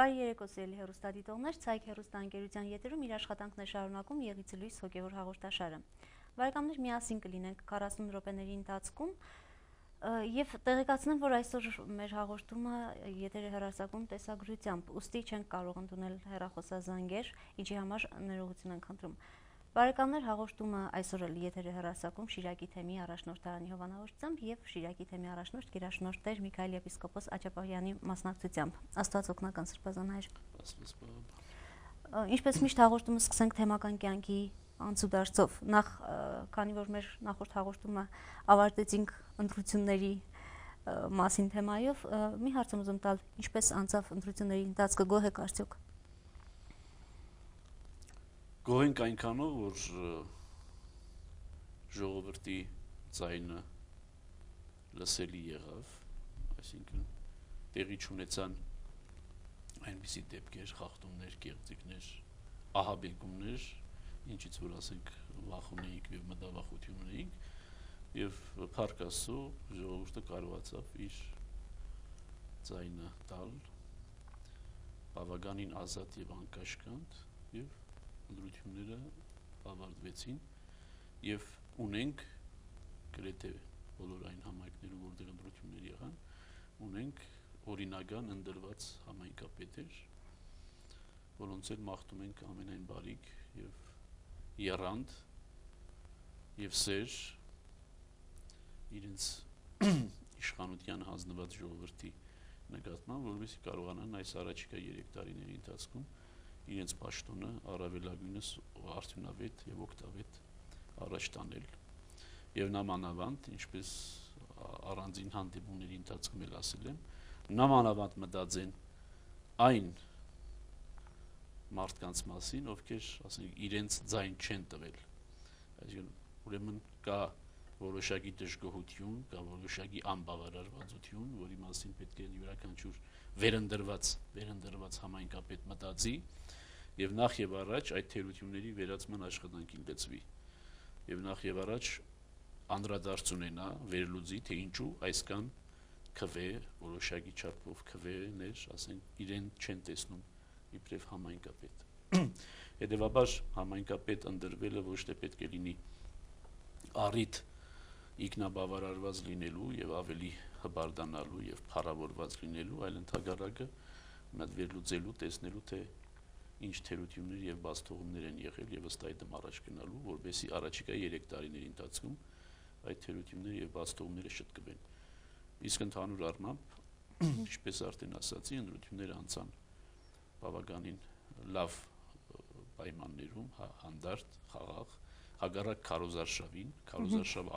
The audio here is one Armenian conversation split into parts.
Բարի երեկո սիրելի հեռուստադիտողներ, Ցայք հեռուստաընկերության եթերում իր աշխատանքն է շարունակում Եղիցի լույս հոգևոր հաղորդաշարը։ Բարեկամներ, միասին կլինենք 40 րոպեների ընթացքում եւ տեղեկացնեմ, որ այսօր մեր հաղորդումը եթեր է հեռարձակվում տեսագրությամբ, ուստի չենք կարող ընդունել հեռախոսազանգեր, ինչի համար ներողություն ենք խնդրում։ Բարեկամներ, հաղորդումը այսօր եթեր է հեռարձակվում Շիրակի թեմի առաջնորդ Արանի հովանավորությամբ եւ Շիրակի թեմի առաջնորդ Գերաշնորհ Տեր Միքայել եպիսկոպոս Աչապահյանի մասնակցությամբ։ Աստված օգնական սրբազանայր։ Ինչպես միշտ հաղորդումը սկսենք թեմական կյանքի անցուդարձով։ Նախ, քանի որ մեր նախորդ հաղորդումը ավարտեցինք ընտրությունների մասին թեմայով, մի հարց եմ ուզում տալ, ինչպես անցավ ընտրությունների ընթացքը, գոհ եք արդյոք։ Գոհ ենք այնքանով, որ ժողովրդի ձայնը լսելի եղավ, այսինքն տեղի չունեցան այնպիսի դեպքեր, խախտումներ, կեղծիքներ, ահաբեկումներ, ինչից որ ասենք վախ ունեինք եւ մտավախություն ունեինք, եւ փառք Աստծո ժողովուրդը կարողացավ իր ձայնը տալ բավականին ազատ եւ անկաշկանդ եւ ընտրությունները ավարտվեցին եւ ունենք գրեթե բոլոր այն համայնքներում, որտեղ ընտրություններ եղան, ունենք օրինական ընդրված համայնքապետեր, որոնց էլ մաղթում ենք ամենայն բարիք եւ եռանդ եւ սեր իրենց իշխանության հանձնված ժողովրդի նկատմամբ, որովհետեւ կարողանան այս առաջիկա 3 տարիների ընթացքում իրենց պաշտոնը առավելագույնս արդյունավետ եւ օգտավետ առաջ տանել եւ նամանավանդ, ինչպես առանձին հանդիպումների ընթացքում էլ ասել եմ, նամանավանդ մտածեն այն մարդկանց մասին, ովքեր, ասենք, իրենց ձայն չեն տվել, այսինքն ուրեմն կա որոշակի դժգոհություն, կա որոշակի անբավարարվածություն, որի մասին պետք է յուրաքանչյուր վերընտրված համայնքապետ մտածի եւ նախ եւ առաջ այդ թերությունների վերացման աշխատանքին գծվի եւ նախ եւ առաջ անդրադարձ ունենա վերլուծի, թե ինչու այսքան քվե, որոշակի չափով քվեներ, ասենք, իրեն չեն տեսնում իբրև համայնքապետ։ Հետևաբար համայնքապետ ընտրվելը ոչ թե պետք է լինի առիթ ինքնաբավարարված լինելու եւ ավելի հբարդանալու եւ փառավորված լինելու, այլ ընդհակառակը մատ վերլուծելու, տեսնելու, թե ինչ թերություններ եւ բացթողումներ են եղել եւ ըստ այդմ առաջ գնալու, որովհետեւ առաջիկա 3 տարիների ընթացքում այդ թերությունները եւ բացթողումները շտկվեն։ Իսկ ընդհանուր առմամբ, ինչպես արդեն ասացի, ընտրությունները անցան բավականին լավ պայմաններում, հանդարտ, խաղաղ, հակառակ քարոզարշավին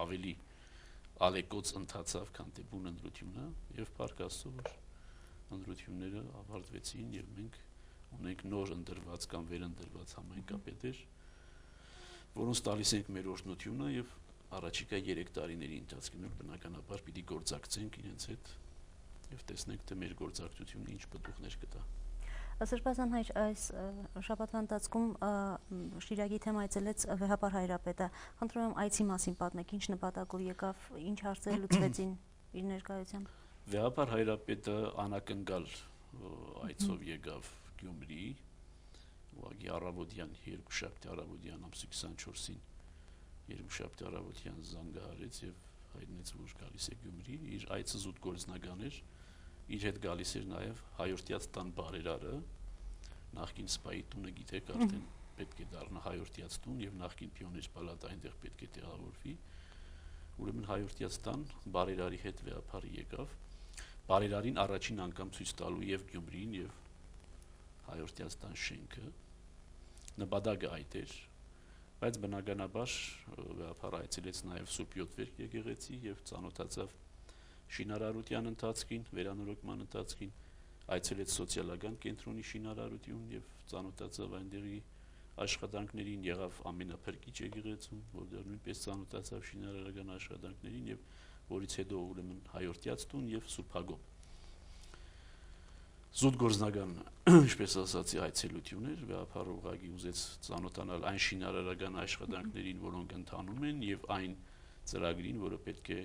ավելի ալեկոծ ընթացավ, քան թե բուն ընտրությունը եւ փառք Աստծո, որ ընտրությունները ավարտվեցին եւ մենք ունենք նոր ընտրված կամ վերընտրված համայնքապետեր, որոնց տալիս ենք մեր օրհնությունը եւ առաջիկա 3 տարիների ընթացքում բնականաբար պիտի գործակցենք իրենց հետ եւ տեսնենք, թե մեր գործակցությունը ինչ պատուղներ կտա։ Սրբազան հայր, այս շաբաթվա ընթացքում Շիրակի թեմ այցելեց Վեհապար Հայրապետը։ Խնդրում եմ այցի մասին պատմեք, ինչ նպատակով եկավ, ինչ հարցեր լուծվեցին իր ներկայությամբ։ Վեհապար Հայրապետը անակնկալ այցով եկավ Գյումրի, ուղղակի առավոտյան, երկուշաբթի առավոտյան ամսի 24-ին երկուշաբթի առավոտյան զանգահարեց եւ հայտնեց, որ գալիս է Գյումրի, իր այցը զուտ գործնական էր, իր հետ գալիս էր նաեւ հայորդյաց տան բարերարը, նախկին սպայի տունը գիտեք, արդեն պետք է դառնա հայորդյաց տուն եւ նախկին պիոներ պալատը այնտեղ պետք է տեղավորվի, ուրեմն հայորդյաց տան բարերարի հետ Վեհապարը եկավ, բարերարին առաջին անգամ ցույց տալու եւ Գյումրին եւ հայորդյաց տան շենքը, նպատակը այդ էր, բայց բնականաբար Վեհապարը այցելեց նաեւ Սուրբ Յոթվերք եկեղեցի եւ ծանոթացավ շինարարության ընթացքին, վերանորոգման ընթացքին, այցելեց սոցիալական կենտրոնի շինարարություն եւ ծանոթացավ այնտեղի աշխատանքներին, եղավ ամենափրկիչ եկեղեցում, որտեղ նույնպես ծանոթացավ շինարարական աշխատանքներին եւ որից հետո ուրեմն հայորդյաց տուն եւ Սուրբ Հակոբ։ Զուտ գործնական, ինչպես ասացի, այցելություն էր, Վեհապարը ուղղակի ուզեց ծանոթանալ այն շինարարական աշխատանքներին, որոնք ընթանում են եւ այն ծրագրին, որը պետք է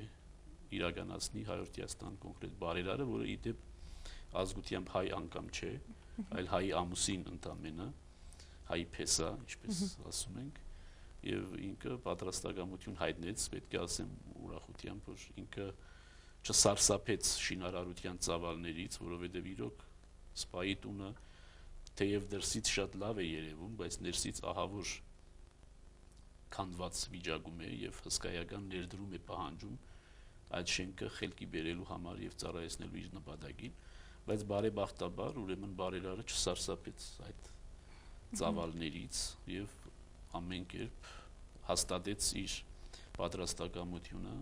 իրականացնի հայորդյաց տան կոնկրետ բարերարը, որը ի դեպ ազգությամբ հայ անգամ չէ, այլ հայի ամուսին ընդամենը, հայի փեսա, ինչպես ասում ենք, եւ ինքը պատրաստակամություն հայտնեց, պետք է ասեմ ուրախությամբ, որ ինքը չսարսափեց շինարարության ծավալներից, որովհետեւ իրոք սպայի տունը թեև դրսից շատ լավ է երևում, բայց ներսից ահավոր քանդված վիճակում է եւ հսկայական ներդրում է պահանջում այդ շենքը խելքի բերելու համար եւ ծառայեցնելու իր նպատակին, բայց բարեբախտաբար ուրեմն բարերարը չսարսափեց այդ ծավալներից եւ ամեն կերպ հաստատեց իր պատրաստակամությունը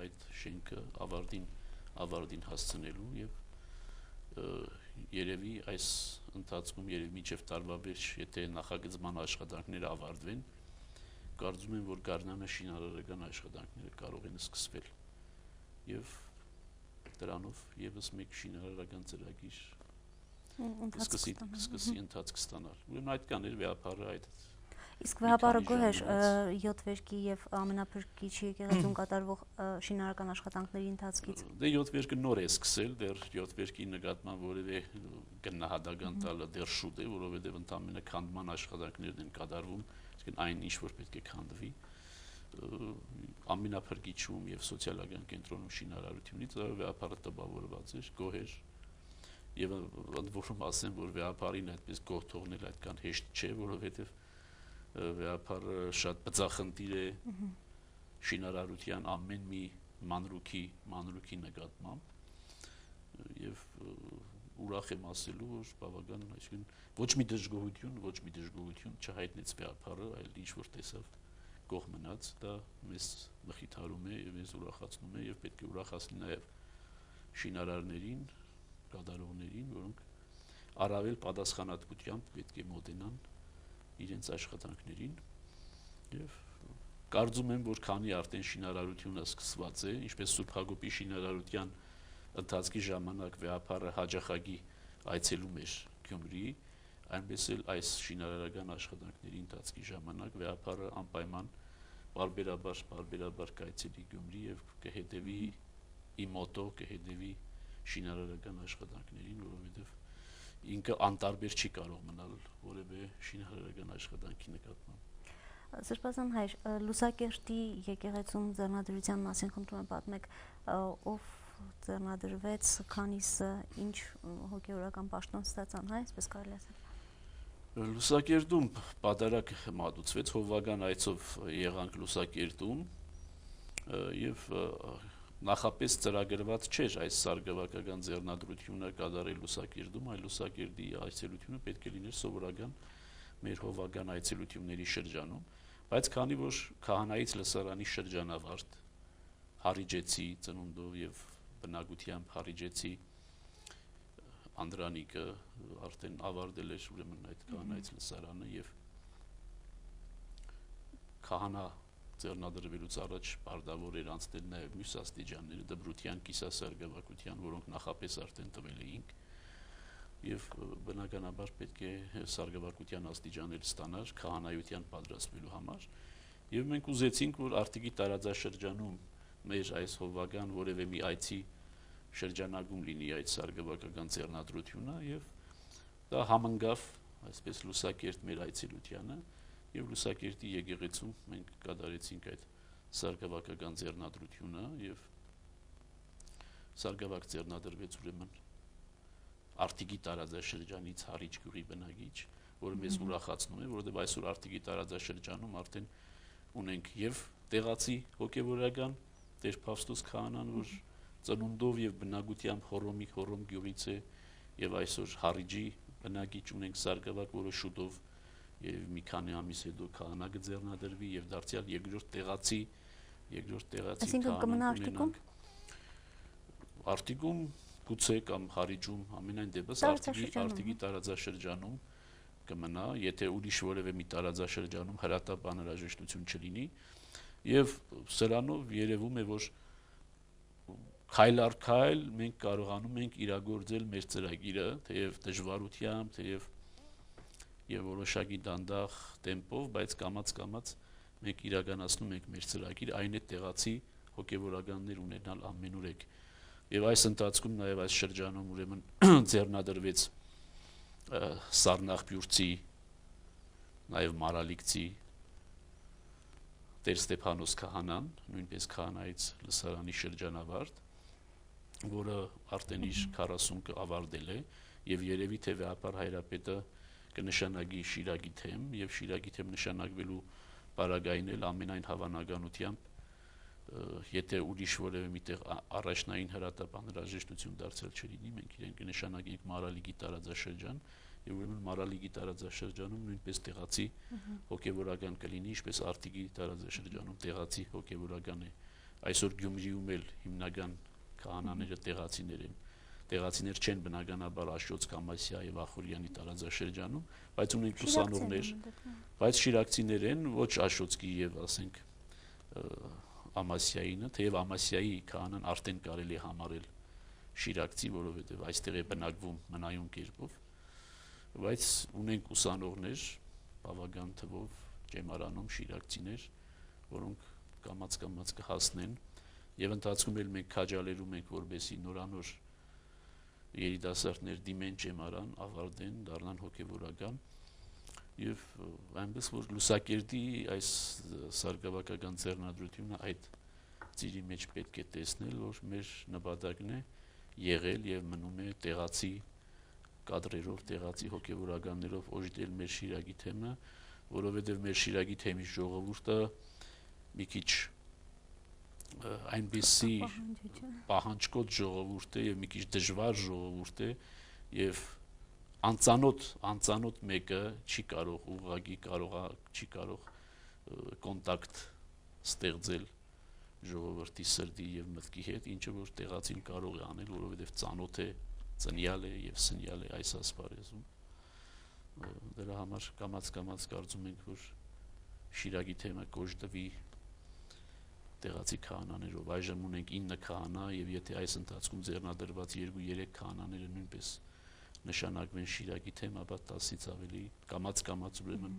այդ շենքը ավարտին հասցնելու եւ երևի այս ընթացքում երևի մինչեւ տարվա վերջ եթե նախագծման աշխատանքները ավարտվեն, կարծում եմ, որ Գառնանը շինարարական աշխատանքները կարող են սկսվել եւ դրանով եւս մեկ շինարարական ծրագիր սկսի ընթացք ստանալ։ Ուրեմն այդքան էր վեհապարը այդ։ Իսկ վեհապարը գոհ էր 7 վերկի եւ ամենափրկիչ եկեղեցում կատարվող շինարարական աշխատանքների ընթացքից։ Դե 7 վերկը նոր է սկսել, դեռ 7 վերկի նկատմամբ որևէ գնահատական տալը դեռ շուտ է, որովհետեւ ընդամենը քանդման աշխատանքներն են կատարվում, այսինքն այն ինչ որ պետք է քանդվի ամենափրկիչում եւ սոցիալական կենտրոնում շինարարությունից վեհապարը տպավորված էր, գոհ էր եւ ընդ որում ասեմ, որ վեհապարին այդպես գոհ թողնել այդքան հեշտ չէ, որովհետեւ վեհապարը շատ բծախնդիր է շինարարության ամեն մի մանրուքի նկատմամբ եւ ուրախ եմ ասելու, որ բավական, այսինքն ոչ մի դժգոհություն չհայտնեց վեհապարը, այլ ինչ որ տեսավ գոհ մնաց, դա մեզ մխիթարում է եւ մեզ ուրախացնում է եւ պետք է ուրախացնի նաեւ շինարարներին, կատարողներին, որոնք առավել պատասխանատվությամբ պետք է մոտենան իրենց աշխատանքներին եւ կարծում եմ, որ քանի արդեն շինարարությունը սկսված է, ինչպես Սուրբ Հակոբի շինարարության ընթացքի ժամանակ վեհապարը հաջախագի այցելում էր Գյումրի, այնպես էլ այս շինարարական աշխատանքների ընթացքի ժամանակ վեհապարը անպայման բարբերաբար կայցելի Գյումրի եւ կհետեւի իմոտո կհետեւի շինարարական աշխատանքներին, որովհետեւ ինքը անտարբեր չի կարող մնալ որևէ շինարարական աշխատանքի նկատմամբ։ Սրբազան հայր, Լուսակերտի եկեղեցում ձեռնադրության մասին խնդրում եմ պատմեք, ով ձեռնադրվեց, քանիսը, ինչ հոգեորական պաշտոն ստացան, հա, այսպես կարելի ասել։ Լուսակերտում պատարակ մատուցվեց, հովվական այցով եղանք Լուսակերտում եւ նախապես ծրագրված չէր այս սարգսակական ձեռնադրությունը կատարել Լուսակերտում, այլ Լուսակերտի այցելությունը պետք է լիներ սովորական մեր հովվական այցելությունների շրջանում, բայց քանի որ քահանայից լսարանի շրջանավարտ Հարիջեցի ծնունդով եւ բնակությամբ Հարիջեցի Անդրանիկը արդեն ավարտել էր ուրեմն այդ քահանայից լսարանը եւ քահանա ձեռնադրվելուց առաջ պարտավոր էր անցնել նաեւ մյուս աստիճանները դպրության կիսասարգսակության, որոնք նախապես արդեն տվել էինք եւ բնականաբար պետք է սարգսակության աստիճաներ ստանար քահանայության պատրաստվելու համար եւ մենք ուզեցինք, որ արտիքի տարածաշրջանում մեր այս հովվական որևէ մի այցի շրջանակում լինի այդ սարգսակական ձեռնադրությունը եւ դա համընկավ այսպես Լուսակերտ մեր այցելությանը եւ Լուսակերտի եկեղեցում մենք կատարեցինք այդ սարգսակական ձեռնադրությունը եւ սարգսակ ձեռնադրվեց ուրեմն արտիքի տարածաշրջանից Հարիջ գյուղի բնակիչ, որը մեզ ուրախացնում է, որովհետեւ այսօր արտիքի տարածաշրջանում արդեն ունենք եւ տեղացի հոգեվորական Տեր Պավստոս քահանան, որ ծնունդով եւ բնակությամբ Հոռոմ գյուղից է եւ այսօր Հարիջի բնակիչ ունենք Սարգսակ, որը շուտով եւ մի քանի ամիս հետո քահանա կձեռնադրվի եւ դարձյալ երկրորդ տեղացի այսինքն կմնա Արտիկում գուցե կամ Հարիջում ամենայն դեպս արտիկի տարածաշրջանում կմնա, եթե ուրիշ որևէ մի տարածաշրջանում հրատապ անհրաժեշտություն չլինի եւ սրանով երևում է, որ քայլ առ քայլ մենք կարողանում ենք իրագործել մեր ծրագիրը, թեև դժվարությամբ, թեև եւ որոշակի դանդաղ տեմպով, բայց կամաց մենք իրականացնում ենք մեր ծրագիրը, այն է տեղացի հոգեվորականներ ունենալ ամենուրեք։ Եվ այս ընթացքում նաեւ այս շրջանում ուրեմն ձեռնադրվեց Սառնախբյուրցի, նաև Մարալիկցի Տեր Ստեփանոս քահանան, նույնպես քահանայից լսարանի շրջանավարտ, որը արդեն իր 40 ավարտել է եւ երևի թե վեհապար հայրապետը կնշանակի Շիրակի թեմ եւ Շիրակի թեմ նշանակվելու բարագային էլ ամենայն հավանականությամբ եթե ուրիշ որևէ միտեղ առաջնային հրատապ անհրաժեշտություն դարձել չլինի, մենք իրեն կնշանակենք Մարալիկի տարածաշրջան եւ ուրեմն Մարալիկի տարածաշրջանում նույնպես տեղացի հոգեվորական կլինի, ինչպես Արտիգի տարածաշրջանում տեղացի հոգեվորական է։ Այսօր Գյումրիում էլ հիմնական քահանաները տեղացիներ են։ Տեղացիներ չեն բնականաբար Աշոց, Կամասիա եւ Ախուրյանի տարածաշրջանում, բայց ունենք ուսանողներ, բայց շիրակցիներ են, ոչ Աշոցկի եւ ասենք Ամասիայինը, թեև Ամասիայի քահանան արդեն կարելի է համարել շիրակցի, որովհետեւ այստեղ է բնակվում մնայուն կերպով, բայց ունենք ուսանողներ բավական թվով Ջեմարանում շիրակցիներ, որոնք կամաց կհասնեն եւ ընթացքում էլ մենք քաջալերում ենք, որբեսի նորանոր երիտասարդներ դիմեն Ջեմարան, ավարտեն, դառնան հոգեվորական եւ այնպես որ Լուսակերտի այս սարգսակական ձեռնադրությունը այդ ծիրի մեջ պետք է տեսնել, որ մեր նպատակն է եղել եւ մնում է տեղացի կադրերով, տեղացի հոգեվորականներով օժիտել մեր Շիրակի թեմը, որովհետեւ մեր Շիրակի թեմի ժողովուրդը մի քիչ այնպիսի պահանջկոտ ժողովուրդ է եւ մի քիչ դժվար ժողովուրդ է եւ անծանոթ մեկը չի կարող ուղղակի չի կարող կոնտակտ ստեղծել ժողովրդի սրտի եւ մտքի հետ, ինչը որ տեղացին կարող է անել, որովհետեւ ծանոթ է, ծնյալ է եւ սնյալ է այս ասպարեզում։ Դրա համար կամաց կարծում ենք, որ Շիրակի թեմը կոչվի տեղացի քահանաներով։ Այժմ ունենք 9 քահանա եւ եթե այս ընթացքում ձեռնադրված 2-3 քահանաները նույնպես նշանակվեն Շիրակի թեմ, ապա 10-ից ավելի կամաց ուրեմն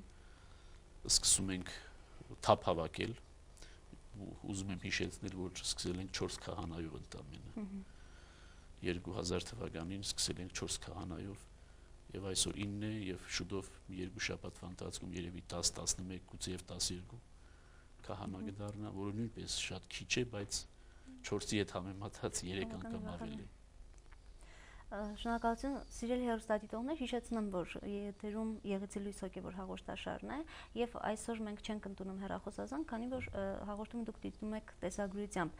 սկսում ենք թափ հավաքել։ Ուզում եմ հիշեցնել, որ սկսել ենք 4 քահանայով ընդամենը։ 2000 թվականին սկսել ենք 4 քահանայով եւ այսօր 9 է եւ շուտով 2 շաբաթվա ընթացքում երևի 10-11 գուցե եւ 12 քահանա կդառնա, որը նույնպես շատ քիչ է, բայց 4-ի հետ համեմատած 3 անգամ ավելի։ Շնորհակալություն, սիրելի հեռուստադիտողներ, հիշեցնեմ, որ եթերում Եղեցի լույս հոգևոր հաղորդաշարն է եւ այսօր մենք չենք ընդունում հեռախոսազանգ, քանի որ հաղորդումը դուք դիտում եք տեսագրությամբ։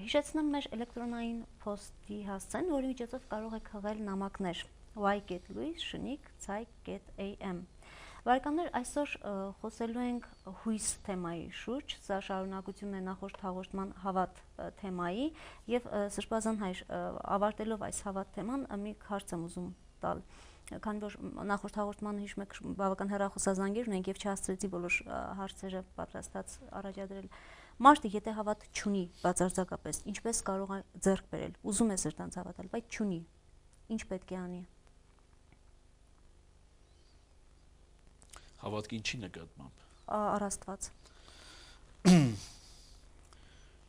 Հիշեցնեմ մեր էլեկտրոնային փոստի հասցեն, որի միջոցով կարող եք հղել նամակներ y.luis@am։ Բարեկամներ, այսօր խոսելու ենք հույս թեմայի շուրջ, սա շարունակությունն է նախորդ հաղորդման հավատ թեմայի եւ Սրբազան հայր ավարտելով այս հավատ թեման մի հարց եմ ուզում տալ, քանի որ նախորդ հաղորդմանը հիշում եք բավական հեռախոսազանգեր ունենք եւ չհասցրեցի բոլոր հարցերը պատրաստած առաջադրել։ Մարդը եթե հավատ չունի բացարձակապես, ինչպես կարող է ձեռք բերել, ուզում է սրտանց հավատալ, բայց չունի, ինչ պետք է անի։ Հավատքի ինչի նկատմամբ։ Առաստված։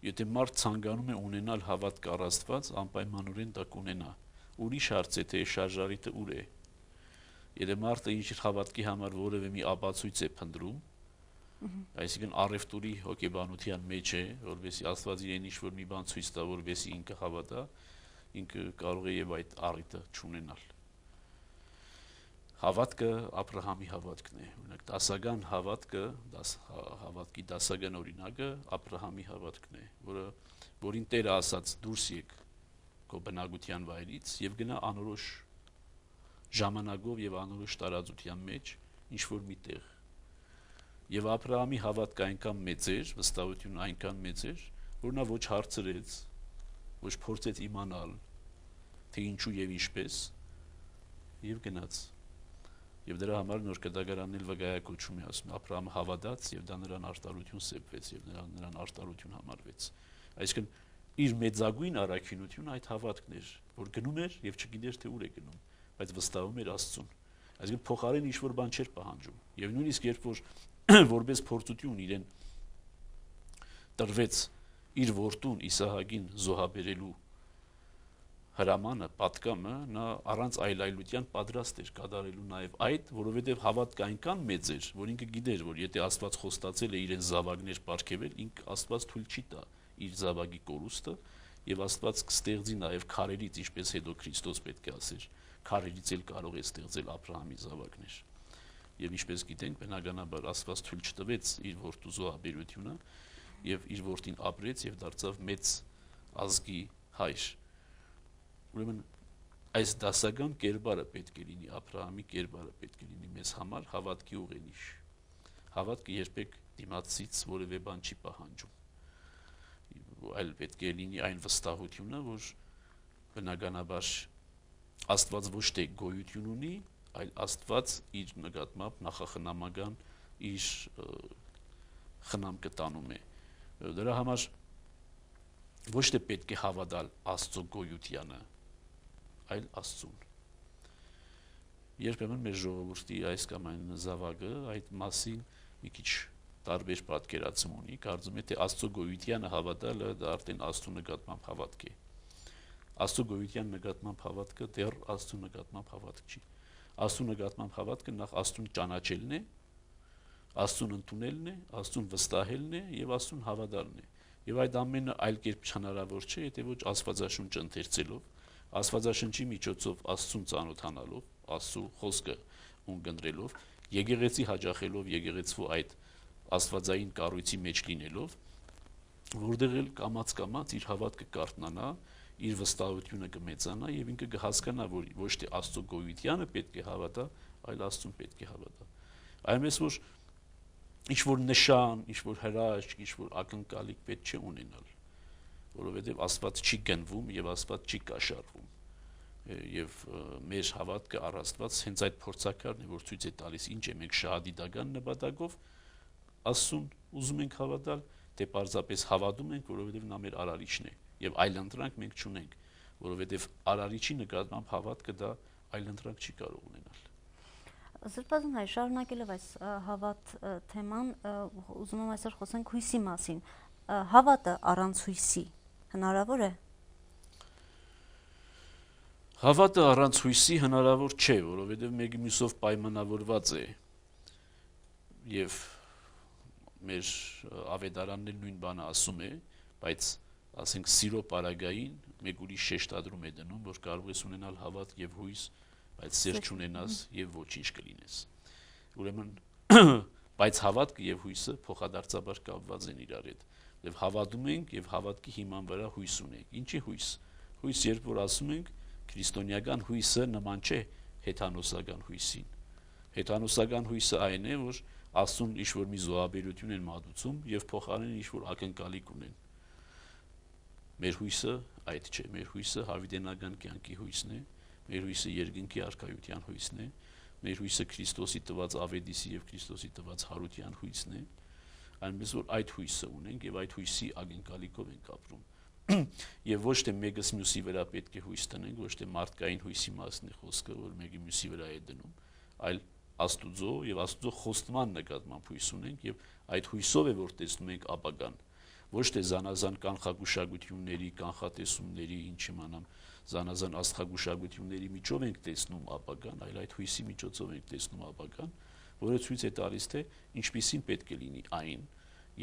Եթե մարդ ցանկանում է ունենալ հավատք առաստված, անպայմանորեն դա կունենա։ Ուրիշ հարց է, թե շարժարիտը ուր է։ Եթե մարդը իր հավատքի համար որևէ մի ապացույց է փնտրում, այսինքն առևտուրի հոգեբանության մեջ է, որովհետեւ Աստված իրեն ինչ-որ մի բան ցույց տա, որովհետեւ ինքը հավատա, ինքը կարող է եւ այդ առիթը չունենալ։ Հավատքը Աբրահամի հավատքն է, օրինակ դասական հավատքը, հավատքի դասական օրինակը Աբրահամի հավատքն է, որին Տերը ասաց դուրս եկ քո բնակության վայրից եւ գնա անորոշ ժամանակով եւ անորոշ տարածության մեջ ինչ որ մի տեղ։ Եվ Աբրահամի հավատքը այնքան մեծ էր, վստահությունն այնքան մեծ էր, որ նա ոչ հարցրեց, ոչ փորձեց իմանալ, թե ինչու եւ ինչպես, եւ գնաց։ Եվ դրա համար նոր կտակարանն էլ վկայակոչում է, ասում Աբրահամը հավատաց եւ դա նրան արտարություն սեպվեց եւ նրան արտարություն համարվեց։ Այսինքն իր մեծագույն առաքինությունը այդ հավատքն էր, որ գնում էր եւ չգիտեր թե ուր է գնում, բայց վստահում էր Աստծուն։ Այսինքն փոխարեն ինչ որ բան չէր պահանջում։ Եվ նույնիսկ երբ որ որպես փորձություն իրեն տրվեց իր որդուն Իսահակին զոհաբերելու հրամանը, պատկամը նա առանց այլայլության պատրաստ էր կատարելու նաև այդ, որովհետև հավատքը այնքան մեծ էր, որ ինքը գիտեր, որ եթե Աստված խոստացել է իրեն զավակներ պարգևել, ինքը Աստված թույլ չի տա իր զավակի կորուստը, եւ Աստված կստեղծի նաև քարերից, ինչպես հետո Քրիստոս պետք է ասեր, քարերից էլ կարող է ստեղծել Աբրահամի զավակներ։ Եվ ինչպես գիտենք, բնականաբար Աստված թույլ չտվեց իր որդու զոհաբերությունը եւ իր որդին ապրեց եւ դարձավ մեծ ազգի հայր։ Ուրեմն այս դասական կերպարը պետք է լինի, Աբրահամի կերպարը պետք է լինի մեզ համար հավատքի ուղենիշ։ Հավատքը երբեք դիմացից որևէ բան չի պահանջում, այլ պետք է լինի այն վստահությունը, որ բնականաբար Աստված ոչ թե գոյություն ունի, այլ Աստված իր նկատմամբ նախախնամական իր խնամքը տանում է։ Դրա համար ոչ թե պետք է հավատալ Աստծո գոյությանը, այլ Աստծուն։ Երբեմն մեր ժողովրդի այս կամ այն զավակը այդ մասին մի քիչ տարբեր պատկերացում ունի, կարծում է թե Աստծո գոյությանը հավատալը դա արդեն Աստծո նկատմամբ հավատք է։ Աստծո գոյության նկատմամբ հավատքը դեռ Աստծո նկատմամբ հավատք չի։ Աստծո նկատմամբ հավատքը նախ Աստծուն ճանաչելն է, Աստծուն ընդունելն է, Աստծուն վստահելն է եւ Աստծուն հավատալն է։ Եվ այդ ամենը այլ կերպ հնարավոր չէ, եթե ոչ Աստվածաշունչը ընթերցելով, Աստվածաշնչի միջոցով Աստծուն ծանոթանալով, Աստծո խոսքը ունկնդրելով, եկեղեցի հաճախելով, եկեղեցու այդ աստվածային կառույցի մեջ լինելով, որտեղ էլ կամաց իր հավատքը կարթնանա, իր վստահությունը կմեծանա եւ ինքը կհասկանա, որ ոչ թե Աստծո գոյությանը պետք է հավատա, այլ Աստծուն պետք է հավատա։ Այնպես որ ինչ-որ նշան, ինչ-որ հրաշք, ինչ-որ ակնկալիք պետք չէ ունենալ, որովհետև Աստված չի գնվում եւ Աստված չի կաշառվում։ Եվ մեր հավատքը առ Աստված հենց այդ փորձակարն է, որ ցույց է տալիս ինչ է մենք շահադիտական նպատակով Աստծուն ուզում ենք հավատալ, թե պարզապես հավատում ենք, որովհետև նա մեր արարիչն է եւ այլընտրանք մենք չունենք, որովհետև արարիչի նկատմամբ հավատքը դա այլընտրանք չի կարող ունենալ։ Սրբազան հայ, շարունակելով այս հավատ թեման, ուզում եմ այսօր խոսենք հույսի մասին։ Հավատը առանց հույսի հնարավոր է։ Հավատը առանց հույսի հնարավոր չէ, որովհետև մեկի մյուսով պայմանավորված է։ Եվ մեր ավետարանն էլ նույն բանը ասում է, բայց ասենք սիրո պարագային մեկ ուրիշ շեշտադրում է դնում, որ կարող ես ունենալ հավատ եւ հույս, բայց սեր չունենաս եւ ոչինչ կլինես։ Ուրեմն բայց հավատքը եւ հույսը փոխադարձաբար կապված են իրար հետ։ Եվ հավատում ենք եւ հավատքի հիման վրա հույս ունենք։ Ինչի հույս։ Հույս, երբ որ ասում ենք, քրիստոնեական հույսը նման չէ հեթանոսական հույսին։ Հեթանոսական հույսը այն է, որ Աստծուն ինչ-որ մի զոհաբերություն են մատուցում եւ փոխարենին ինչ-որ ակնկալիք ունեն։ Մեր հույսը այդ չէ, մեր հույսը հավիտենական կյանքի հույսն է, մեր հույսը երկնքի արքայության հույսն է, մեր հույսը Քրիստոսի տված ավետիսի եւ Քրիստոսի տված հարության հույսն է, այնպես որ այդ հույսը ունենք եւ այդ հույսի ակնկալիքով ենք ապրում։ Եվ ոչ թե մեկս մյուսի վրա պետք է հույս տնենք, ոչ թե մարդկային հույսի մասն է խոսքը, որ մեկի մյուսի վրա է դնում, այլ Աստուծո եւ Աստուծո խոստման նկատմամբ հույս ունենք եւ այդ հույսով է որ տեսնում ենք ապագան, ոչ թե զանազան կանխագուշակությունների, կանխատեսումների, ինչ իմանամ, զանազան աստղագուշակությունների միջով ենք տեսնում ապագան, այլ այդ հույսի միջոցով ենք տեսնում ապագան, որը ցույց է տալիս թե ինչպիսին պետք է լինի այն,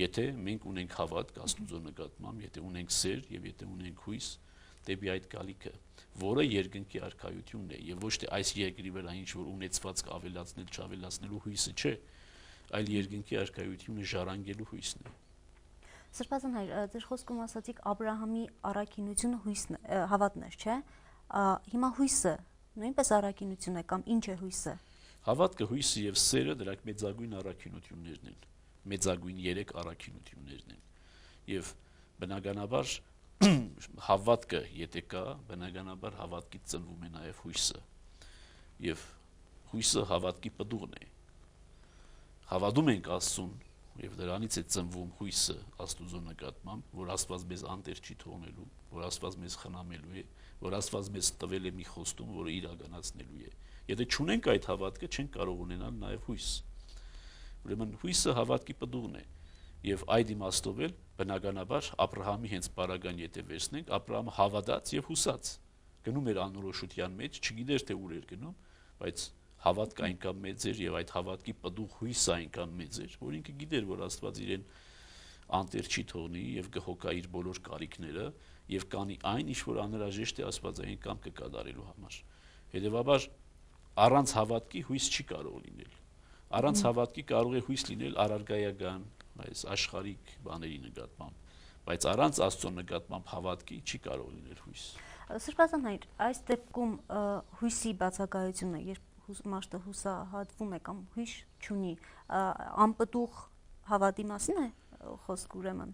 եթե մենք ունենք հավատք Աստուծո նկատմամբ, եթե ունենք սեր եւ եթե ունենք հույս դեպի այդ գալիքը, որը երկնքի արքայությունն է եւ ոչ թե այս երկրի վրա ինչ որ ունեցվածք ավելացնել, չավելացնելու հույսը չէ, այլ երկնքի արքայությունը ժառանգելու հույսն է։ Սրբազան հայր, ձեր խոսքում ասացիք Աբրահամի առաքինությունը հույսն է, հավատն էր, չէ՞։ Հիմա հույսը նույնպես առաքինություն է կամ ինչ է հույսը։ Հավատքը, հույսը եւ սերը դրանք մեծագույն առաքինություններն են, մեծագույն 3 առաքինություններն են։ Եվ բնականաբար հավատքը եթե կա, բնականաբար հավատքից ծնվում է նաև հույսը։ Եվ հույսը հավատքի պտուղն է։ Հավատում ենք Աստծուն, եւ դրանից է ծնվում հույսը Աստուծո նկատմամբ, որ Աստված մեզ անտեր չի թողնելու, որ Աստված մեզ խնամելու է, որ Աստված մեզ տվել է մի խոստում, որը իրականացնելու է։ Եթե չունենք այդ հավատքը, չենք կարող ունենալ նաև հույս։ Ուրեմն հույսը հավատքի պտուղն է։ Եվ այդ իմաստով էլ բնականաբար Աբրահամի հենց պարագան եթե վերցնենք, Աբրահամը հավատաց եւ հուսաց։ գնում էր անորոշության մեջ, չգիտեր թե ուր էր գնում, բայց հավատքը այնքան մեծ էր եւ այդ հավատքի պտուղ հույսը այնքան մեծ էր, որ ինքը գիտեր, որ Աստված իրեն անտեր չի թողնի եւ կհոգա իր բոլոր կարիքները եւ կանի այն, ինչ որ անհրաժեշտ է աստվածային կամքը կատարելու համար։ Հետեւաբար առանց հավատքի հույս չի կարող լինել։ Առանց հավատքի կարող է հույս լինել առարգայական, այս աշխարհիկ բաների նկատմամբ, բայց առանց Աստծո նկատմամբ հավատքի չի կարող լինել հույս։ Սրբազան հայր, այս դեպքում հույսի բացակայությունը, երբ մարդը հուսահատվում է կամ հույս չունի, անպտուղ հավատի մասին է խոսք ուրեմն։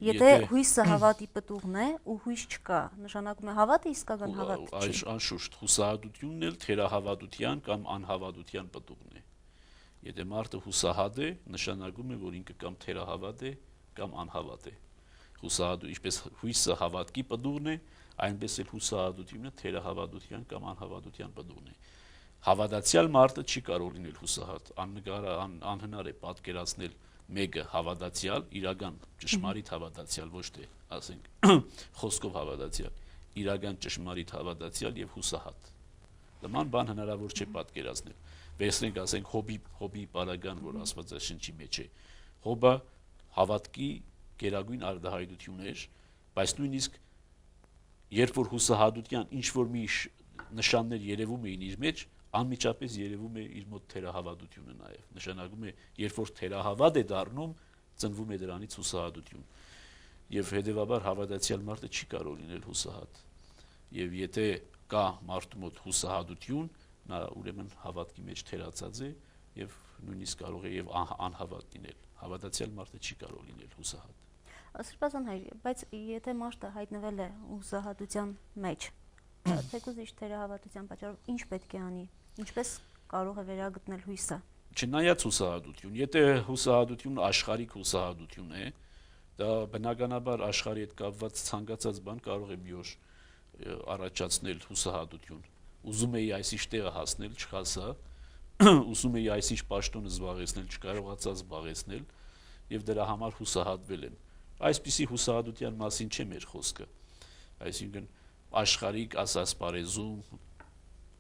Եթե հույսը հավատի պտուղն է ու հույս չկա, նշանակում է հավատը իսկական հավատ չի։ Անշուշտ, հուսահատությունն էլ թերահավատության կամ անհավատության պտուղն է։ Եթե մարդը հուսահատ է, նշանակում է, որ ինքը կամ թերահավատ է, կամ անհավատ է։ Ինչպես հույսը հավատքի պտուղն է, այնպես էլ հուսահատությունը թերահավատության կամ անհավատության պտուղն է։ Հավատացյալ մարդը չի կարող լինել հուսահատ, անհնար է պատկերացնել մեկը հավատացյալ, իրական ճշմարիտ հավատացյալ, ոչ թե, ասենք, խոսքով հավատացյալ, իրական ճշմարիտ հավատացյալ եւ հուսահատ։ Նման բան հնարավոր չէ պատկերացնել։ Վերցնենք, ասենք, Հոբի պարագան, որ Աստվածաշնչի մեջ է։ Հոբը հավատքի գերագույն արտահայտություն էր, բայց նույնիսկ երբ որ հուսահատության ինչ որ մի նշաններ երևում էին իր մեջ, անմիջապես երևում է իր մոտ թերահավատությունը նաև։ Նշանակում է, երբ որ թերահավատ է դառնում, ծնվում է դրանից հուսահատություն։ Եվ հետևաբար հավատացյալ մարդը չի կարող լինել հուսահատ։ Եվ եթե կա մարդու մոտ հուսահատություն, նա ուրեմն հավատքի մեջ թերացած է եւ նույնիսկ կարող է եւ անհավատ լինել։ Հավատացյալ մարդը չի կարող լինել հուսահատ։ Սրբազան հայր, բայց եթե մարդը հայտնվել է հուսահատության մեջ, թեկուզ իր թերահավատության պատճառով ինչ պետք է անի, ինչպես կարող է վերագտնել հույսը։ Չնայած հուսահատություն, եթե հուսահատությունը աշխարհիկ հուսահատություն է, դա բնականաբար աշխարհի հետ կապված ցանկացած բան կարող է մի օր առաջացնել հուսահատություն։ Ուզում էի այսիշ տեղը հասնել, չհասա, ուզում էի այսիշ պաշտոնը զբաղեցնել, չկարողացա զբաղեցնել եւ դրա համար հուսահատվել եմ։ Այսպիսի հուսահատության մասին չէ մեր խոսքը։ Այսինքն աշխարհիկ ասած բարեզում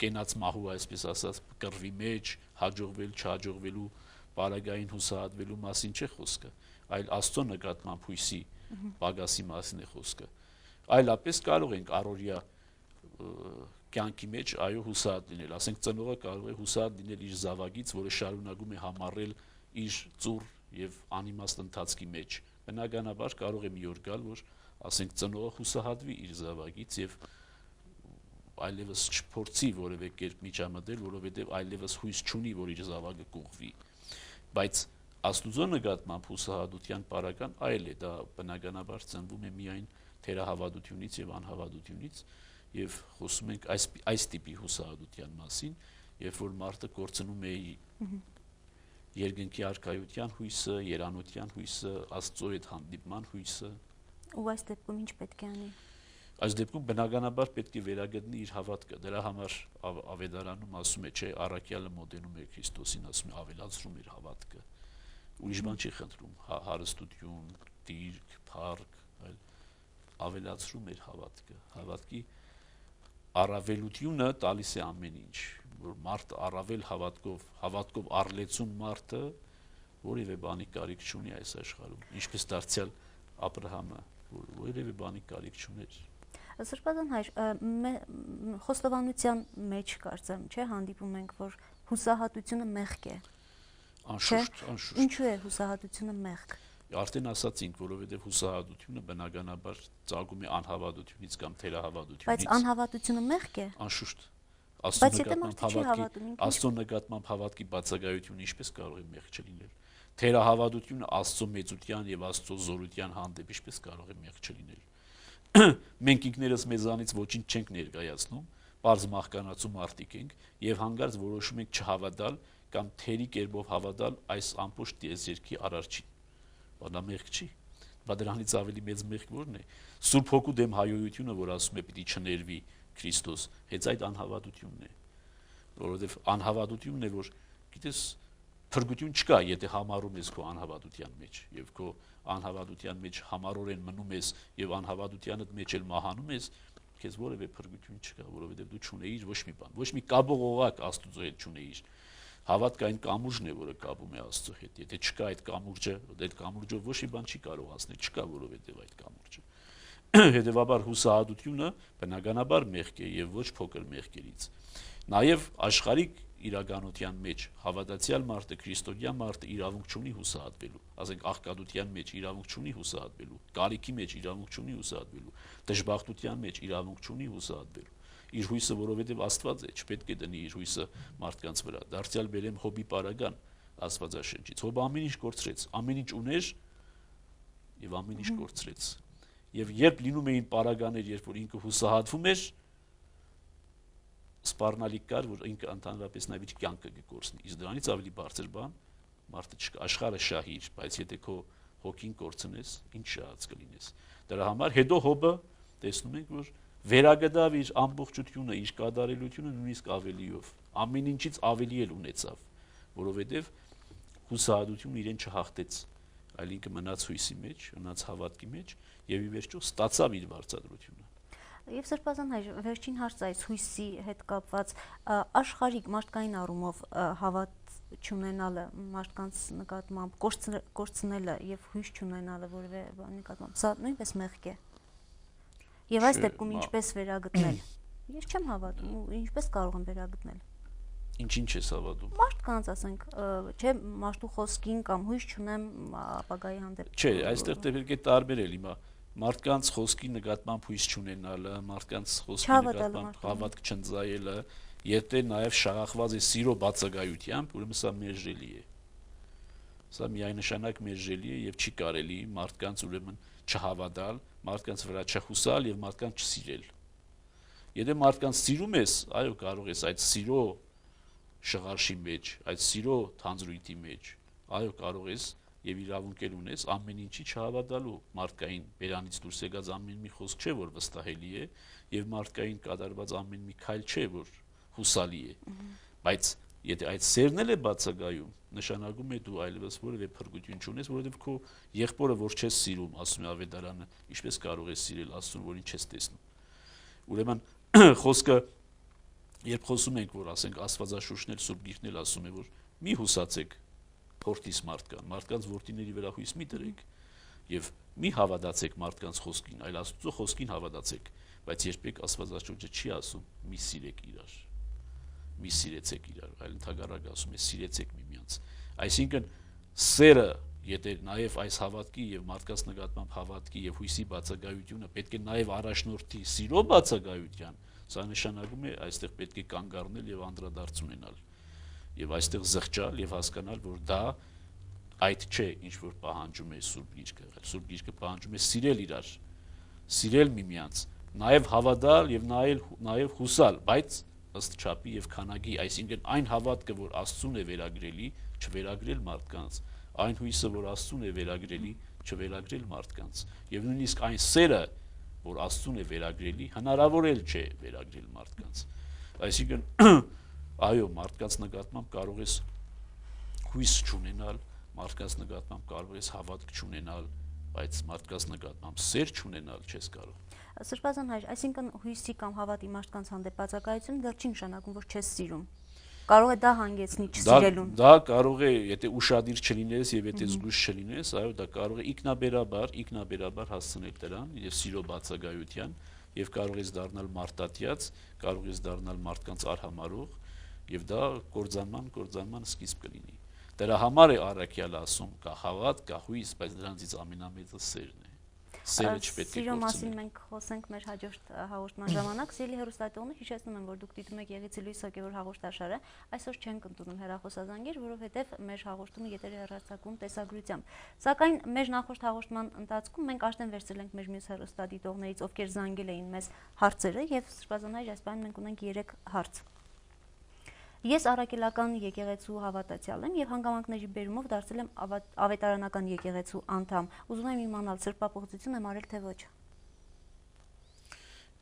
կենաց մահու, այսպես ասած, կռվի մեջ հաջողվել, չհաջողվելու, բարագային հուսահատվելու մասին չէ խոսքը, այլ Աստծո նկատմամբ հույսի պակասի մասին է խոսքը։ Այլապես կարող ենք առօրյա կյանքի մեջ այո հուսահատ լինել, ասենք ծնողը կարող է հուսահատ լինել իր զավակից, որը շարունակում է համառել իր ծուռ եւ անիմաստ ընթացքի մեջ։ Բնականաբար կարող է մի օր գալ, որ ասենք ծնողը հուսահատվի իր զավակից եւ այլևս չփորձի որևէ կերպ միջամտել, որովհետեւ այլևս հույս չունի, որ իր զավակը կուղվի։ Բայց Աստուծո նկատմամբ հուսահատության պարագան այլ է, դա բնականաբար ծնվում է միայն թերահավատությունից եւ անհավատությունից, եւ խոսում ենք այս տիպի հուսահատության մասին, երբ որ մարդը կորցնում է երկնքի արքայության հույսը, երանության հույսը, Աստծո հետ հանդիպման հույսը։ Ու այս դեպքում ինչ պետք է անի։ Այս դեպքում բնականաբար պետք է վերագտնի իր հավատքը։ Դրա համար Ավետարանում ասում է, չէ, առաքյալը մոտենում է Քրիստոսին, ասում է ավելացրում իր հավատքը։ Ուրիշ բան չի խնդրում, հարստություն, դիրք, փառք, այլ ավելացրում իր հավատքը։ Հավատքի առավելությունը տալիս է ամեն ինչ, որ մարդը առավել հավատքով առլեցուն մարդը որևէ բանի կարիք չունի այս աշխարհում, ինչպես դարձյալ Աբրահամը, որ որևէ բանի կարիք չուներ։ Սրբազան հայր, խոստովանության մեջ կարծեմ, չէ, հանդիպում ենք, որ հուսահատությունը մեղք է։ Անշուշտ։ Ինչու է հուսահատությունը մեղք։ Արդեն ասացինք, որովհետև հուսահատությունը բնականաբար ծագում է անհավատությունից կամ թերահավատությունից։ Բայց անհավատությունը մեղք է։ Անշուշտ։ Աստծո նկատմամբ հավատքի բացակայությունը ինչպես կարող է մեղք չլինել։ Թերահավատությունը Աստծո մեծության եւ Աստծո զորության հանդեպ ինչպես կարող է մեղք չլինել։ Մենք ինքներս մեզանից ոչինչ չենք ներկայացնում, բարձ մահկանացու մարդիկ ենք եւ հանգարց որոշում ենք չհավատալ կամ թերի կերպով հավատալ այս ամբողջ տիեզերքի արարչին։ Դա մեղք չի։ Բայց դրանից ավելի մեծ մեղք ո՞րն է։ Սուրբ Հոգու դեմ հայոյությունը, որ ասում է պիտի չներվի Քրիստոս, հենց այդ անհավատությունն է, որովհետև անհավատությունն է, որ գիտես փրկություն չկա, եթե համառում ես քո անհավատության մեջ եւ քո անհավատության մեջ համառորեն մնում ես եւ անհավատությանդ մեջ էլ մահանում ես, քեզ որևէ փրկություն չկա, որովհետև դու չունեիր ոչ մի բան, ոչ մի կապող օղակ Աստծո հետ չունեիր։ Հավատքը այն կամուրջն է, որը կապում է Աստծո հետ։ Եթե չկա այդ կամուրջը, այդ կամուրջով ոչ մի բան չի կարող հասնել, չկա որովհետև այդ կամուրջը։ Հետևաբար հուսահատությունը բնականաբար մեղք է եւ ոչ փոքր մեղքերից։ Նաեւ աշխարհիկ իրականության մեջ հավատացյալ մարդը, քրիստոնյա մարդը իրավունք չունի հուսահատվելու, ասենք աղքատության մեջ իրավունք չունի հուսահատվելու, կարիքի մեջ իրավունք չունի հուսահատվելու, դժբախտության մեջ իրավունք չունի հուսահատվելու։ Իր հույսը, որովհետև Աստված է, չպետք է դնի իր հույսը մարդկանց վրա։ Դարձյալ բերեմ Հոբի պարագան Աստվածաշնչից։ Հոբը ամեն ինչ կորցրեց, ամեն ինչ ուներ եւ ամեն ինչ կորցրեց։ Եվ երբ լինում էին պարագաներ, երբ որ ինքը հուսահատվում էր, սպառնալիք կար, որ ինքը ընդհանրապես նաև իր կյանքը կկորցնի։ Իսկ դրանից ավելի բարձր բան մարդը չկա։ Աշխարհը շահիր, բայց եթե քո հոգին կորցնես, ինչ շահած կլինես։ Դրա համար հետո Հոբը տեսնում ենք, որ վերագդավ իր ամբողջությունը, իր կատարելությունը նույնիսկ ավելիով, ամեն ինչից ավելի էլ ունեցավ, որովհետև հուսահատությունը իրեն չհաղթեց, այլ ինքը մնաց հույսի մեջ, մնաց հավատքի մեջ եւ ի վերջո ստացավ իր վարձատրությունը։ Եվ Սրբազան հայր, վերջին հարցը այս հույսի հետ կապված աշխարհիկ մարդկային առումով հավատ չունենալը, մարդկանց նկատմամբ կորցնելը եւ հույս չունենալը որևէ բանի նկատմամբ, սա նույնպես մեղք է։ Եվ այս դեպքում ինչպես վերագտնել։ Ես չեմ հավատում, ինչպես կարող եմ վերագտնել։ Ինչ ես հավատում։ Մարդկանց, ասենք, չէ, մարդու խոսքին կամ հույս չունեմ ապագայի հանդեպ։ Չէ, այստեղ պետք է տարբերել հիմա մարդկանց խոսքի նկատմամբ հույս չունենալը, մարդկանց խոսքի նկատմամբ հավատք չընծայելը, եթե նաև շաղախված է սիրո բացակայությամբ, ուրեմն սա մերժելի է։ Սա միայնշանակ մերժելի է եւ չի կարելի մարդկանց ուրեմն չհավատալ, մարդկանց վրա չհուսալ եւ մարդկանց չսիրել։ Եթե մարդկանց սիրում ես, այո, կարող ես այդ սիրո շղարշի մեջ, այդ սիրո թանձրույթի մեջ, այո, կարող ես եւ իրավունք ունես ամեն ինչի չհավատալու, մարդկային բերանից դուրս եկած ամեն մի խոսք չէ, որ վստահելի է, եւ մարդկային կատարված ամեն մի քայլ չէ, որ հուսալի է։ Բայց եթե այդ սերն էլ է բացակայում, նշանակում է դու այլևս որևէ փրկություն չունես, որովհետեւ քո եղբորը, որ չես սիրում, ասում է Ավետարանը, ինչպես կարող ես սիրել Աստծուն, որին չես տեսնում։ Ուրեմն խոսքը, երբ խոսում ենք, որ ասենք Աստվածաշունչն էլ Սուրբ Գիրքն էլ ասում է, որ մի հուսացեք փորտիս մարդկանց որդիների վրա հույս մի դրեք եւ մի հավատացեք մարդկանց խոսքին, այլ Աստծո խոսքին հավատացեք, բայց երբեք Աստվածաշունչը չի ասում մի սիրեք իրար, մի սիրեցեք իրար, այլ ընդհանրապես ասում է սիրեցեք միմյանց։ Այսինքն սերը, եթե նաեւ այս հավատքի եւ մարդկանց նկատմամբ հավատքի եւ հույսի բացակայությունը պետք է նաեւ առաջնորդի սիրո բացակայության, սա նշանակում է այստեղ պետք է կանգ առնել եւ անդրադարձ ունենալ։ Եվ այստեղ զղջալ եւ հասկանալ, որ դա այդ չէ, ինչ որ պահանջում է Սուրբ Գիրքը։ Սուրբ Գիրքը պահանջում է սիրել իրար, սիրել միմյանց, նաեւ հավատալ եւ նաեւ հուսալ, բայց ըստ չափի եւ քանակի, այսինքն այն հավատքը, որ Աստծուն է վերագրելի, չվերագրել մարդկանց, այն հույսը, որ Աստծուն է վերագրելի, չվերագրել մարդկանց, եւ նույնիսկ այն սերը, որ Աստծուն է վերագրելի, հնարավոր էլ չէ վերագրել մարդկանց։ Այսինքն այո, մարդկանց նկատմամբ կարող ես հույս չունենալ, մարդկանց նկատմամբ կարող ես հավատք չունենալ, բայց մարդկանց նկատմամբ սեր չունենալ չես կարող։ Սրբազան հայր, այսինքն հույսի կամ հավատի մարդկանց հանդեպ բացակայությունը դեռ չի նշանակում, որ չես սիրում։ Կարող է դա հանգեցնի չսիրելուն։ Դա կարող է, եթե ուշադիր չլինես եւ եթե զգույշ չլինես, այո, դա կարող է ինքնաբերաբար հասցնել դրան եւ սիրո բացակայության եւ կարող ես դառնալ մարտատյաց, կարող ես դառնալ մարդկանց արհամարող եւ դա կործանման սկիզբ կլինի։ Դրա համար է առաքյալը ասում, կա հավատ, կա հույս, բայց դրանցից ամենամեծը սերն է։ Սերը չպետք է Սիրո մասին մենք խոսենք մեր հաջորդ հաղորդման ժամանակ։ Սիրելի հեռուստատողներ, հիշեցնում եմ, որ դուք դիտում եք Եղեցի Լույս հոգևոր հաղորդաշարը։ Այսօր չենք ընդունում հեռախոսազանգեր, որովհետև մեր հաղորդումը եթերի հեռարձակում տեսագրությամբ։ Սակայն մեր նախորդ հաղորդման ընթացքում մենք արդեն վերցրել ենք մեր մյուս հեռուստադիտողներից, ովքեր զանգել էին մեզ հարցերը, եւ Սրբազան հայր, այս բան մենք ունենք 3 հարց։ Ես առաքելական եկեղեցու հավատացյալ եմ եւ հանգամանքների բերումով դարձել եմ ավետարանական եկեղեցու անդամ։ Ուզում եմ իմանալ, սրբապղծություն եմ արել թե ոչ։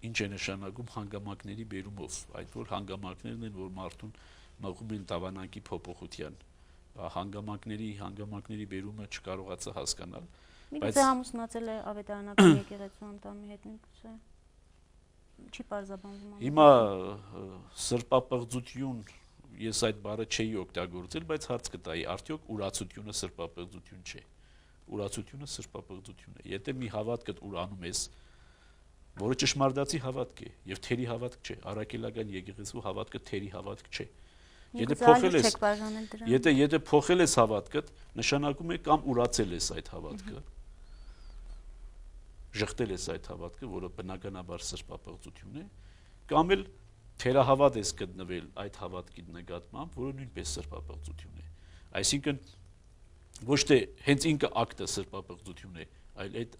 Ինչ է նշանակում հանգամանքների բերումով։ Այդ որ հանգամանքներն են, որ մարդուն մղում են տավանակի փոփոխության։ Հանգամանքների բերումը չկարողացա հասկանալ։ Միգուցե ամուսնացել է ավետարանական եկեղեցու անդամի հետ, միգուցե։ չի պարզաբանվում։ Հիմա սրբապղծություն ես այդ բառը չէի օգտագործել, բայց հարց կտայի, արդյոք ուրացությունը սրբապղծություն չէ։ Ուրացությունը սրբապղծություն է։ Եթե մի հավատքդ ուրանում ես, որը ճշմարտացի հավատք է եւ թերի հավատք չէ, առաքելական եկեղեցու հավատքը թերի հավատք չէ։ Եթե փոխել ես հավատքդ, նշանակում է կամ ուրացել ես այդ հավատքը, ժխտել ես այդ հավատքը, որը բնականաբար սրբապղծություն է, կամ էլ թերահավատ ես գտնվել այդ հավատքի նկատմամբ, որը նույնպես սրբապղծություն է։ Այսինքն ոչ թե հենց ինքը ակտը սրբապղծություն է, այլ այդ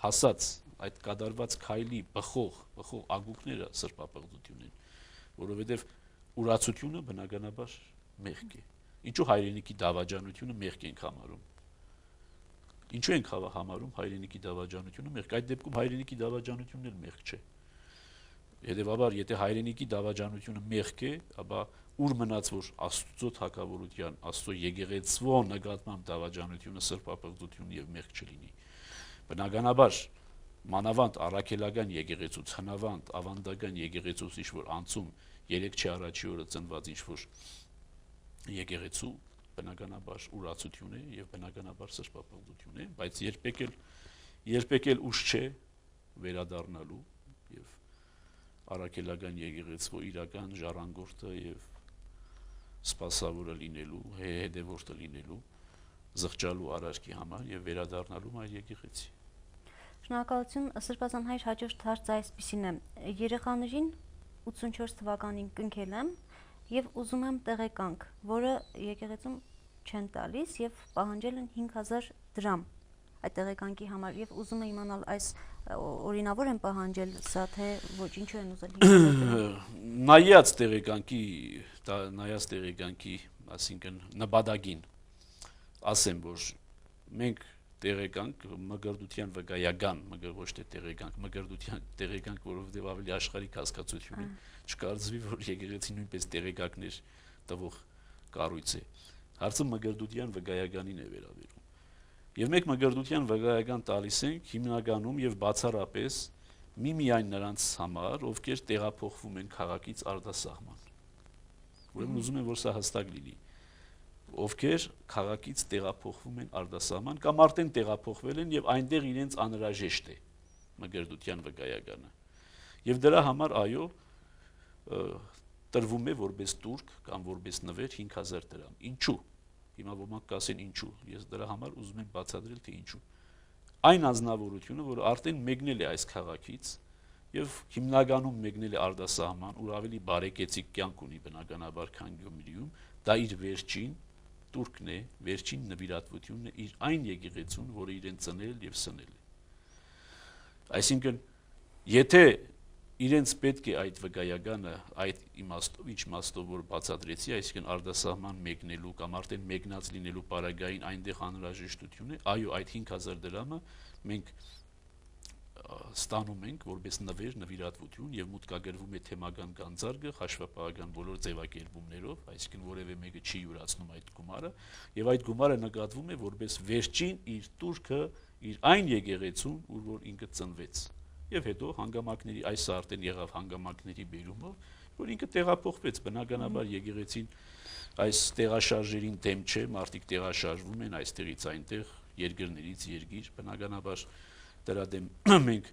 հասած, այդ կատարված քայլի բխող ագուկները սրբապղծություն են, որովհետև ուրացությունը բնականաբար մեղք է։ Ինչու հայրենիքի դավաճանությունը մեղք ենք համարում։ Ինչու ենք համարում հայրենիքի դավաճանությունը մեղք, այդ դեպքում հայրենիքի դավաճանությունն էլ մեղք չէ։ Հետևաբար, եթե հայրենիքի դավաճանությունը մեղք է, ապա ուր մնաց, որ Աստծո թագավորության, Աստծո եկեղեցվո նկատմամբ դավաճանությունը սրբապղծություն եւ մեղք չլինի։ Բնականաբար, մանավանդ առաքելական եկեղեցուց, հնավանդ ավանդական եկեղեցուց ինչ-որ անցում 3 չի առաջի օրը ծնված ինչ-որ եկեղեցու, բնականաբար ուրացություն է եւ բնականաբար սրբապղծություն է, բայց երբեք էլ ուշ չէ վերադառնալու եւ առաքելական եկեղեցու իրական ժառանգորդը եւ սպասավորը լինելու, հետևորդը լինելու, զղջալու արարքի համար եւ վերադառնալու այլ եկեղեցի։ Շնորհակալություն, Սրբազան հայր, հաջորդ հարցը այսպիսին է. երեխաներին 84 թվականին կնքել եմ եւ ուզում եմ տեղեկանք, որը եկեղեցում չեն տալիս եւ պահանջել են 5000 դրամ այդ տեղեկանքի համար եւ ուզում եմ իմանալ այս օրինավոր են պահանջել սա թե ոչ, ինչու են ուզել 5000 դրամ։ Նայած տեղեկանքի, այսինքն նպատակին, ասեմ, որ մենք տեղեկանք մգրդության վկայական, ոչ թե տեղեկանք, մգրդության տեղեկանք, որովհետև ավելի աշխարհիկ հասկացություն է, չկարծվի, որ եկեղեցին նույնպես տեղեկակներ տվող կառույց է։ Հարցը մգրդության վկայականին է վերաբերում։ Եվ մենք մգրդության վկայական տալիս ենք հիմնականում եւ բացառապես միմիայն նրանց համար, ովքեր տեղափոխվում են քաղաքից արտասահման։ Ուրեմն ուզում եմ, որ սա հստակ լինի։ Ովքեր քաղաքից տեղափոխվում են արտասահման կամ արդեն տեղափոխվել են եւ այնտեղ իրենց անհրաժեշտ է մգրդության վկայականը։ Եվ դրա համար այո տրվում է որպես տուրք կամ որպես նվեր 5000 դրամ։ Ինչու՞։ Հիմա ոմանք կասեն ինչու։ Ես դրա համար ուզում եմ բացատրել թե ինչու։ Այն անձնավորությունը, որը արդեն մեկնել է այս քաղաքից եւ հիմնականում մեկնել է արտասահման, ուր ավելի բարեկեցիկ կյանք ունի բնականաբար քան Գյումրիում, դա իր վերջին տուրքն է, վերջին նվիրատվությունն է իր այն եկեղեցուն, որը իրեն ծնել եւ սնել է։ Այսինքն, եթե իրենց պետք է այդ վկայականը այդ իմաստով, ինչ իմաստով որ բացատրեցի, այսինքն արտասահման մեկնելու կամ արդեն մեկնած լինելու պարագային այնտեղ անհրաժեշտություն է, այո, այդ 5000 դրամը մենք ստանում ենք որպես նվիրատվություն եւ մուտքագրվում է թեմական գանձարկը հաշվապահական բոլոր ձևակերպումներով, այսինքն որևէ մեկը չի յուրացնում այդ գումարը եւ այդ գումարը նկատվում է որպես վերջին իր տուրքը իր այն եկեղեցուն, ուր որ ինքը ծնվեց։ Եվ հետո հանգամանքների այս արդեն եղավ հանգամանքների բերումով, որ ինքը տեղափոխվեց, բնականաբար եկեղեցին այս տեղաշարժերին դեմ չէ, մարդիկ տեղաշարժվում են այստեղից այնտեղ, երկրներից երկիր, բնականաբար դրա դեմ մենք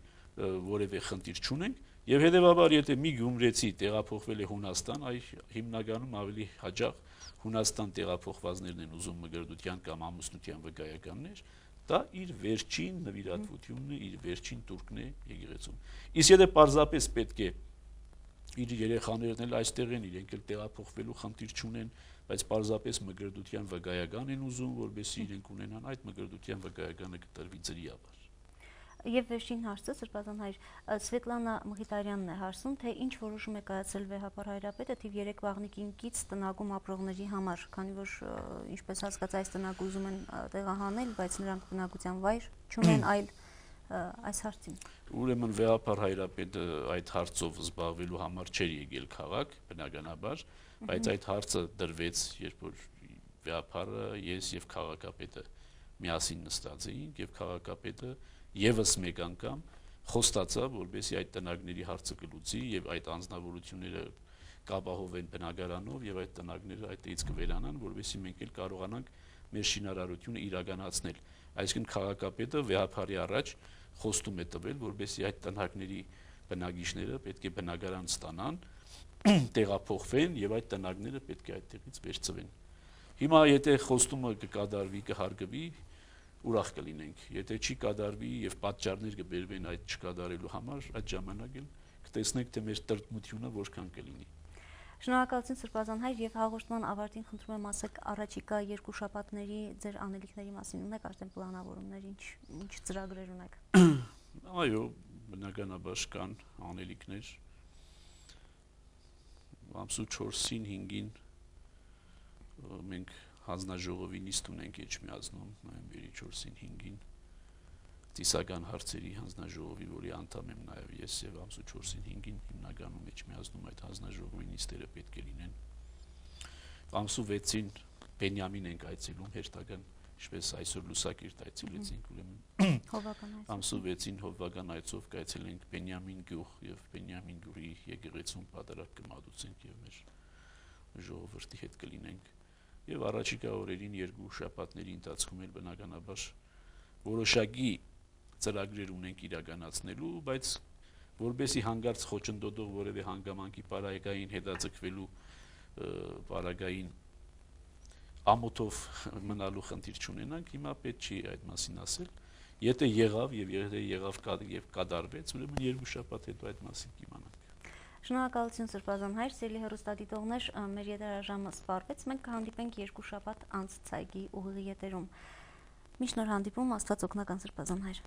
որևէ խնդիր չունենք, եւ հետեւաբար եթե մի գյումրեցի տեղափոխվել է Հունաստան, այ հիմնականում ավելի հաճախ Հունաստան տեղափոխվածներն են ուզում մգրդության կամ ամուսնության վկայականներ, դա իր վերջին նվիրատվությունն է, իր վերջին տուրքն է եկեղեցում։ Իսկ եթե պարզապես պետք է իր երեխաներն էլ այստեղ են, իրենք էլ տեղափոխվելու խնդիր չունեն, բայց պարզապես մգրդության վկայական են ուզում, որովհետեւ իրենք ունենան այդ մգրդության վկայականը կտրվի ծրիաբար։ Եվ վերջին հարցը Սրբազան հայր Սվետլանա Մխիթարյանն է հարցում, թե ինչ որոշում է կայացրել Վեհապար հայրապետը թիվ 3 վաղնիկինքից տնակում ապրողների համար, քանի որ ինչպես հասկացա այս տնակը ուզում են տեղահանել, բայց նրանք բնակության վայր չունեն, այլ այս հարցին։ Ուրեմն Վեհապար հայրապետը այդ հարցով զբաղվելու համար չէր եկել քաղաք, բնականաբար, բայց այդ հարցը դրվեց, երբ որ Վեհապարը, ես եւ քաղաքապետը միասին նստած էինք եւ քաղաքապետը եւս մեկ անգամ խոստացավ, որպեսզի այդ տնագների հարցը կլուծի եւ այդ անձնավորությունները կապահովեն բնակարանով եւ այդ տնագները այդտեղից կվերանան, որպեսզի մենք էլ կարողանանք մեր շինարարությունը իրականացնել։ Այսինքն քաղաքապետը վեհապարի առաջ խոստում է տվել, որպեսզի այդ տնագների բնակիչները պետք է բնակարան ստանան, տեղափոխվեն եւ այդ տնագները պետք է այդտեղից վերցվեն։ Հիմա եթե խոստումը կկատարվի, կհարգվի, ուրախ կլինենք։ Եթե չի կատարվի եւ պատճառներ կբերվեն այդ չկատարելու համար, այդ ժամանակ էլ կտեսնենք, թե մեր տրտմությունը որքան կլինի։ Շնորհակալություն Սրբ Ազանհայր, եւ հաղորդման ավարտին խնդրում եմ ասեք առաջիկա 2 շաբաթների ձեր անելիքների մասին ունեք արդեն պլանավորումներ, ինչ ծրագրեր ունեք։ Այո, բնականաբար կան անելիքներ։ Ամսու 4-ին 5-ին մենք հանձնաժողովի նիստ ունենք Էջմիածնում, նոյեմբերի 4-ին 5-ին ծիսական հարցերի հանձնաժողովի, որի անդամ եմ նաև ես, եւ ամսու 4-ին 5-ին հիմնականում Էջմիածնում այդ հանձնաժողովի նիստերը պետք է լինեն։ Ամսու 6-ին Բենյամին ենք այցելում, հերթական, ինչպես այսօր լուսակիրտ այցելեցինք, ուրեմն ամսու 6-ին հովվական այցով կայցելենք Բենյամին գյուղ եւ Բենյամին գյուղի եկեղեցում պատարագ կմատուցենք եւ մեր ժողովրդի հետ կլինենք։ Եվ առաջիկա օրերին 2 շաբաթների ընթացքում էլ բնականաբար որոշակի ծրագրեր ունենք իրականացնելու, բայց որբեսի հանգարց խոչընդոտող որևէ հանգամանքի պարագային հետաձգվելու պարագային ամոթով մնալու խնդիր չունենանք, հիմա պետք չի այդ մասին ասել։ Եթե եղավ եւ եթե եղավ եւ կատարվեց, ուրեմն 2 շաբաթ հետո այդ մասին կիմանանք։ Շնորհակալություն Սրբ Ազանհայր, սիրելի հեռուստադիտողներ, մեր եթերաժամը սպառվեց, մենք կհանդիպենք 2 շաբաթ անց ցայգի ուղիղ եթերում։ Միշտ նոր հանդիպում, Աստված օգնական Սրբ Ազանհայր։